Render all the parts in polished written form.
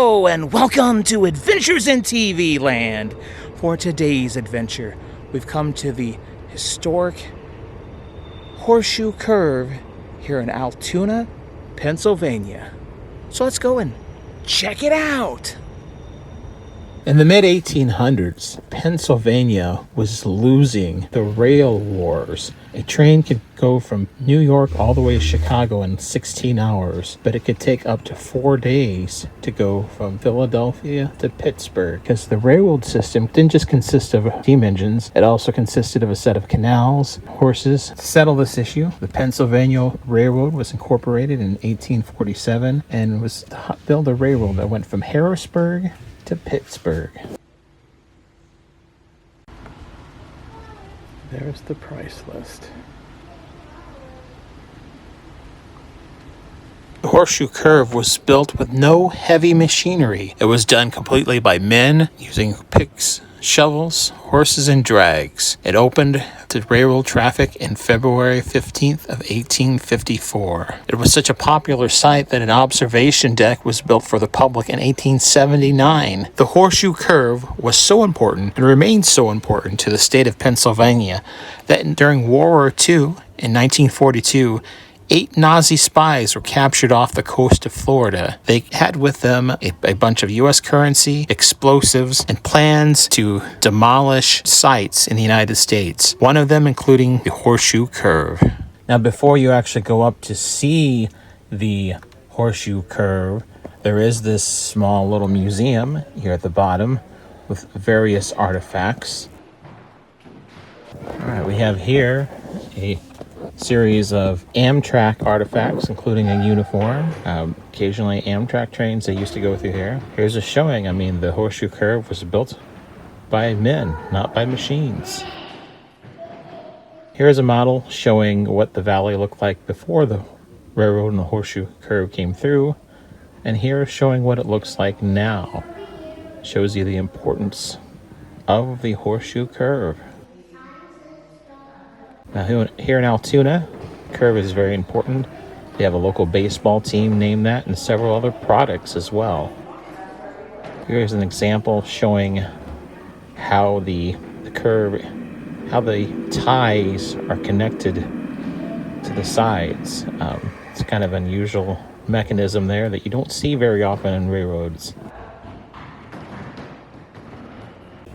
Hello and welcome to Adventures in TV Land. For today's adventure, we've come to the historic Horseshoe Curve here in Altoona, Pennsylvania. So let's go and check it out. In the mid-1800s, Pennsylvania was losing the rail wars. A train could go from New York all the way to Chicago in 16 hours, but it could take up to 4 days to go from Philadelphia to Pittsburgh, because the railroad system didn't just consist of steam engines, it also consisted of a set of canals, horses. To settle this issue, the Pennsylvania Railroad was incorporated in 1847 and was to build a railroad that went from Harrisburg to Pittsburgh. There's the price list. The Horseshoe Curve was built with no heavy machinery. It was done completely by men using picks, shovels, horses, and drags. It opened to railroad traffic in February 15th of 1854. It was such a popular site that an observation deck was built for the public in 1879. The Horseshoe Curve was so important and remains so important to the state of Pennsylvania that during World War II in 1942, 8 Nazi spies were captured off the coast of Florida. They had with them a bunch of U.S. currency, explosives, and plans to demolish sites in the United States, one of them including the Horseshoe Curve. Now, before you actually go up to see the Horseshoe Curve, there is this small little museum here at the bottom with various artifacts. All right, we have here a series of Amtrak artifacts, including a uniform. Occasionally Amtrak trains that used to go through here. Here's a showing. The Horseshoe Curve was built by men, not by machines. Here's a model showing what the valley looked like before the railroad and the Horseshoe Curve came through. And here is showing what it looks like now. Shows you the importance of the Horseshoe Curve. Now, here in Altoona, Curve is very important. They have a local baseball team named that and several other products as well. Here's an example showing how the curve, how the ties are connected to the sides. It's kind of an unusual mechanism there that you don't see very often in railroads.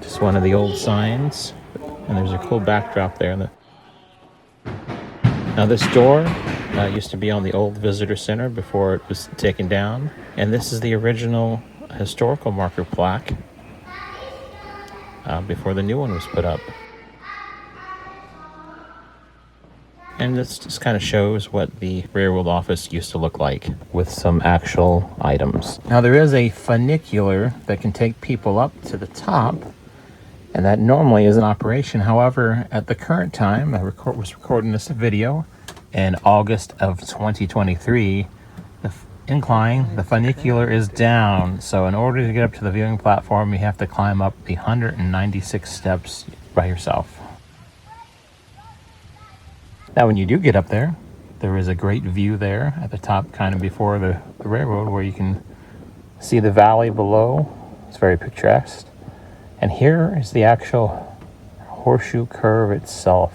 Just one of the old signs, and there's a cool backdrop there. Now, this door used to be on the old visitor center before it was taken down. And this is the original historical marker plaque before the new one was put up. And this just kind of shows what the railroad office used to look like with some actual items. Now, there is a funicular that can take people up to the top, and that normally is in operation. However, at the current time, I was recording this video in August of 2023, the incline, the funicular is down. So in order to get up to the viewing platform, you have to climb up the 196 steps by yourself. Now, when you do get up there, there is a great view there at the top, kind of before the railroad, where you can see the valley below. It's very picturesque. And here is the actual Horseshoe Curve itself.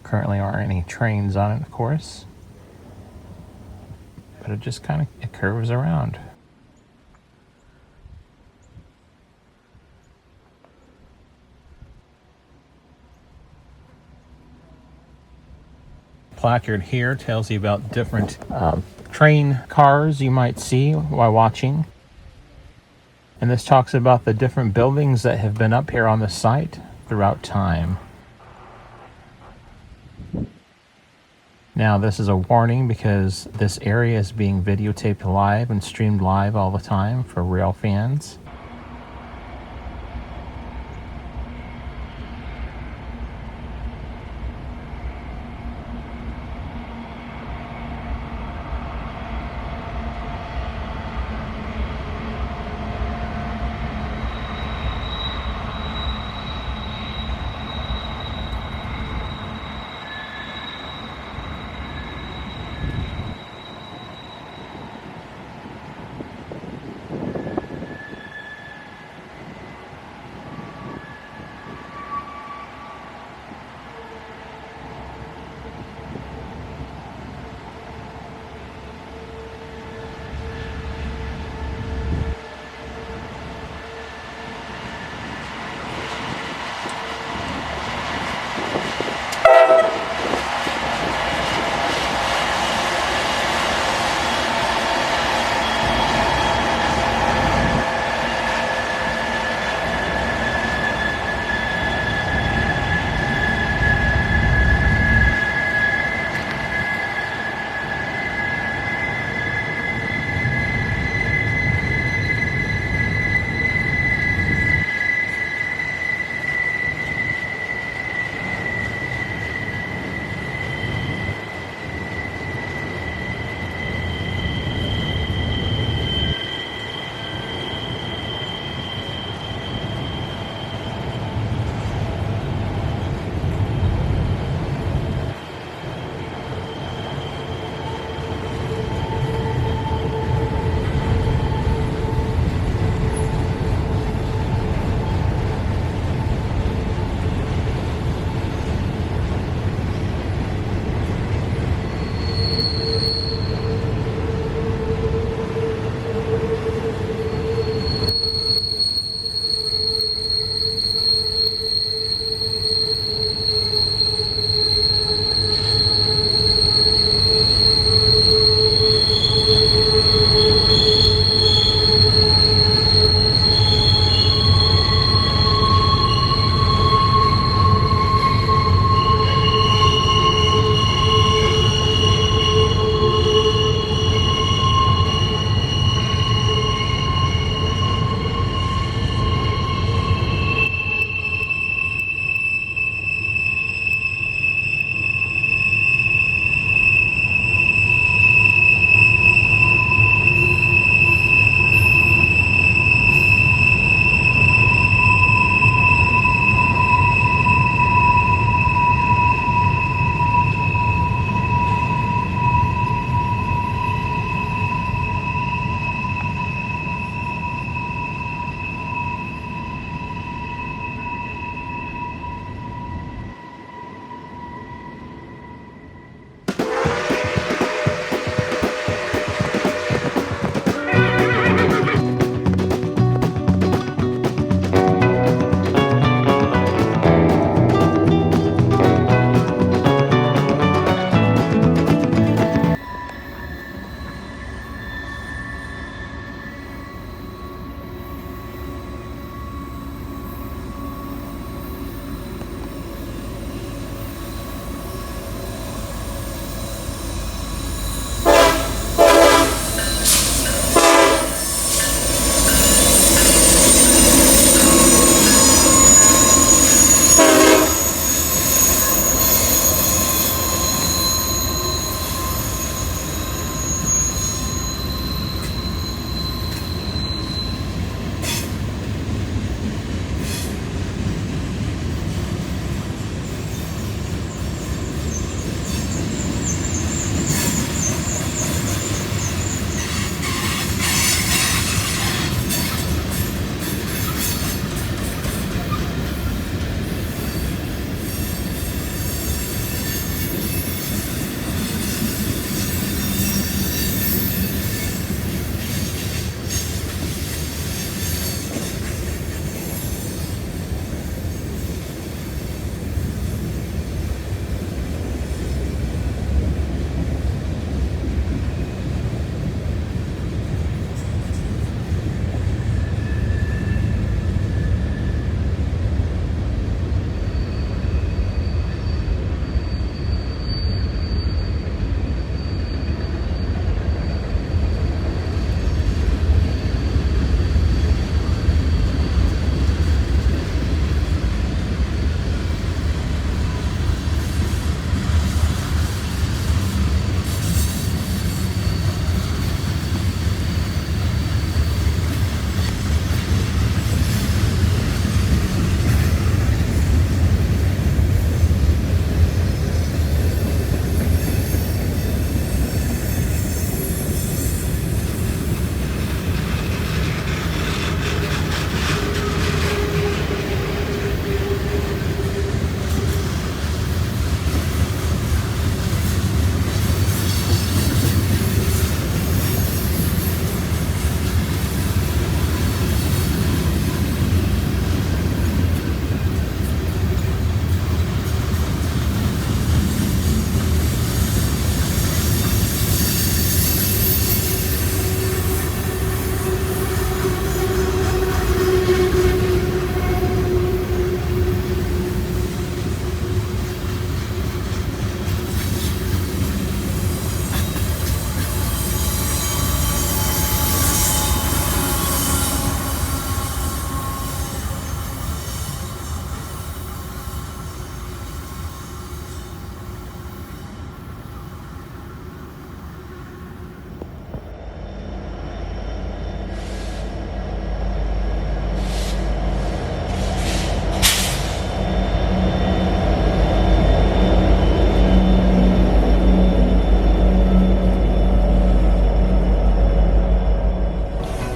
Currently aren't any trains on it, of course, but it just kind of curves around. Placard here tells you about different train cars you might see while watching. And this talks about the different buildings that have been up here on the site throughout time. Now, this is a warning because this area is being videotaped live and streamed live all the time for rail fans.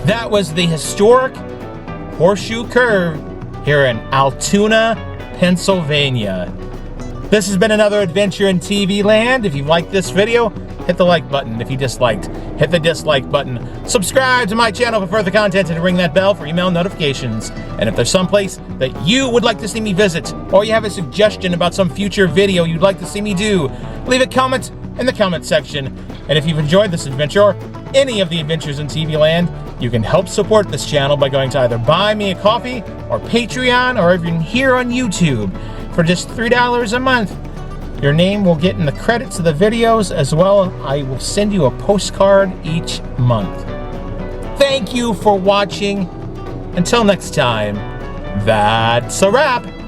That was the historic Horseshoe Curve here in Altoona, Pennsylvania. This has been another adventure in TV land. If you liked this video, hit the like button. If you disliked, hit the dislike button. Subscribe to my channel for further content and ring that bell for email notifications. And if there's someplace that you would like to see me visit, or you have a suggestion about some future video you'd like to see me do, leave a comment in the comment section. And if you've enjoyed this adventure, or any of the adventures in TV land, you can help support this channel by going to either Buy Me a Coffee or Patreon, or even here on YouTube for just $3 a month. Your name will get in the credits of the videos as well. I will send you a postcard each month. Thank you for watching. Until next time, that's a wrap.